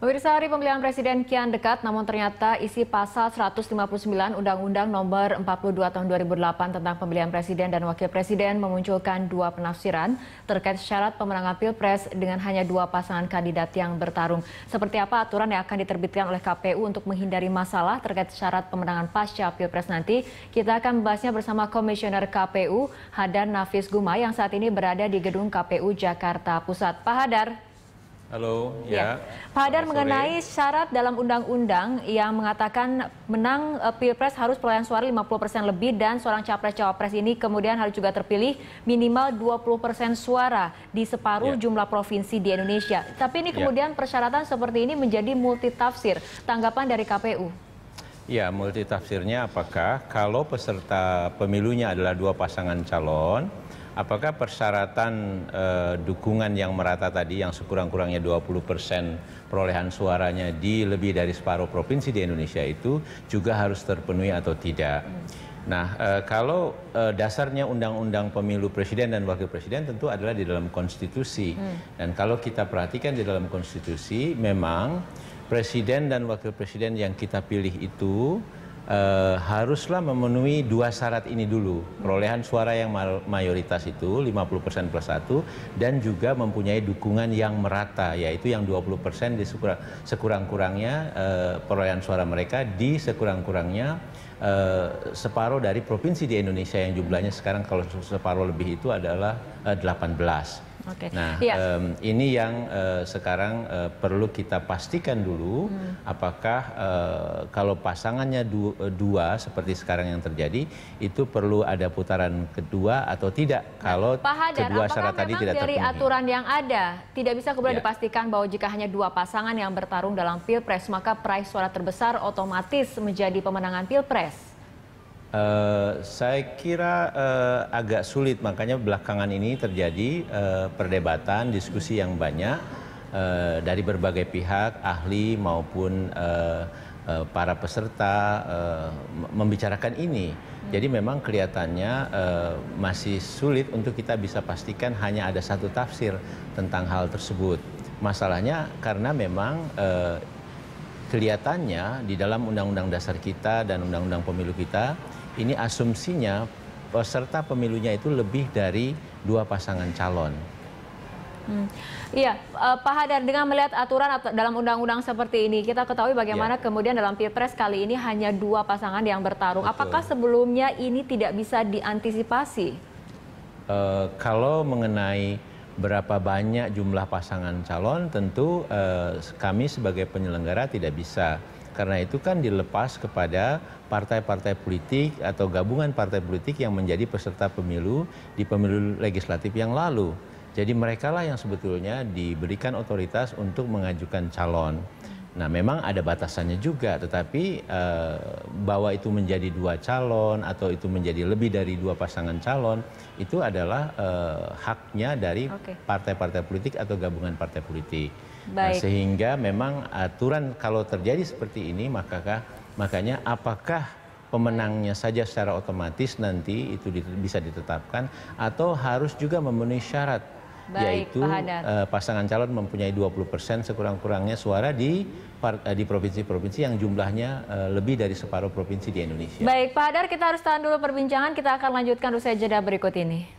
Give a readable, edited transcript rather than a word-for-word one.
Pemirsa, hari pemilihan presiden kian dekat, namun ternyata isi pasal 159 Undang-Undang Nomor 42 Tahun 2008 tentang pemilihan presiden dan wakil presiden memunculkan dua penafsiran terkait syarat pemenangan Pilpres dengan hanya dua pasangan kandidat yang bertarung. Seperti apa aturan yang akan diterbitkan oleh KPU untuk menghindari masalah terkait syarat pemenangan pasca Pilpres nanti? Kita akan membahasnya bersama Komisioner KPU Hadar Nafis Gumai yang saat ini berada di gedung KPU Jakarta Pusat. Pak Hadar. Halo, ya. Pak Hadar, mengenai syarat dalam undang-undang yang mengatakan menang Pilpres harus perolehan suara 50% lebih dan seorang capres-cawapres ini kemudian harus juga terpilih minimal 20% suara di separuh jumlah provinsi di Indonesia. Tapi ini kemudian persyaratan seperti ini menjadi multitafsir. Tanggapan dari KPU? Ya, multitafsirnya apakah kalau peserta pemilunya adalah dua pasangan calon, apakah persyaratan dukungan yang merata tadi yang sekurang-kurangnya 20% perolehan suaranya di lebih dari separuh provinsi di Indonesia itu juga harus terpenuhi atau tidak? Nah, kalau dasarnya Undang-Undang Pemilu Presiden dan Wakil Presiden tentu adalah di dalam konstitusi. Dan kalau kita perhatikan di dalam konstitusi, memang Presiden dan Wakil Presiden yang kita pilih itu haruslah memenuhi dua syarat ini dulu. Perolehan suara yang mayoritas itu 50% plus 1 dan juga mempunyai dukungan yang merata, yaitu yang 20% di sekurang-kurangnya perolehan suara mereka di sekurang-kurangnya separuh dari provinsi di Indonesia yang jumlahnya sekarang kalau separuh lebih itu adalah 18. Oke. Nah, ini yang sekarang perlu kita pastikan dulu apakah kalau pasangannya dua seperti sekarang yang terjadi itu perlu ada putaran kedua atau tidak kalau Pak Hadar, kedua syarat tadi tidak terpenuhi. Dari aturan yang ada tidak bisa kemudian dipastikan bahwa jika hanya dua pasangan yang bertarung dalam Pilpres maka peraih suara terbesar otomatis menjadi pemenangan Pilpres? Saya kira agak sulit, makanya belakangan ini terjadi perdebatan, diskusi yang banyak dari berbagai pihak, ahli maupun para peserta membicarakan ini. Jadi memang kelihatannya masih sulit untuk kita bisa pastikan hanya ada satu tafsir tentang hal tersebut. Masalahnya karena memang kelihatannya di dalam Undang-Undang Dasar kita dan Undang-Undang Pemilu kita, ini asumsinya peserta pemilunya itu lebih dari dua pasangan calon. Iya, Pak Hadar, dengan melihat aturan dalam undang-undang seperti ini, kita ketahui bagaimana kemudian dalam Pilpres kali ini hanya dua pasangan yang bertarung. Betul. Apakah sebelumnya ini tidak bisa diantisipasi? Kalau mengenai berapa banyak jumlah pasangan calon, tentu kami sebagai penyelenggara tidak bisa. Karena itu kan dilepas kepada partai-partai politik atau gabungan partai politik yang menjadi peserta pemilu di pemilu legislatif yang lalu. Jadi merekalah yang sebetulnya diberikan otoritas untuk mengajukan calon. Nah, memang ada batasannya juga, tetapi bahwa itu menjadi dua calon atau itu menjadi lebih dari dua pasangan calon, itu adalah haknya dari partai-partai politik atau gabungan partai politik. Nah, sehingga memang aturan kalau terjadi seperti ini, makanya apakah pemenangnya saja secara otomatis nanti itu bisa ditetapkan atau harus juga memenuhi syarat, yaitu pasangan calon mempunyai 20% sekurang-kurangnya suara di provinsi-provinsi yang jumlahnya lebih dari separuh provinsi di Indonesia. Baik, Pak Hadar, kita harus tahan dulu perbincangan. Kita akan lanjutkan usai jeda berikut ini.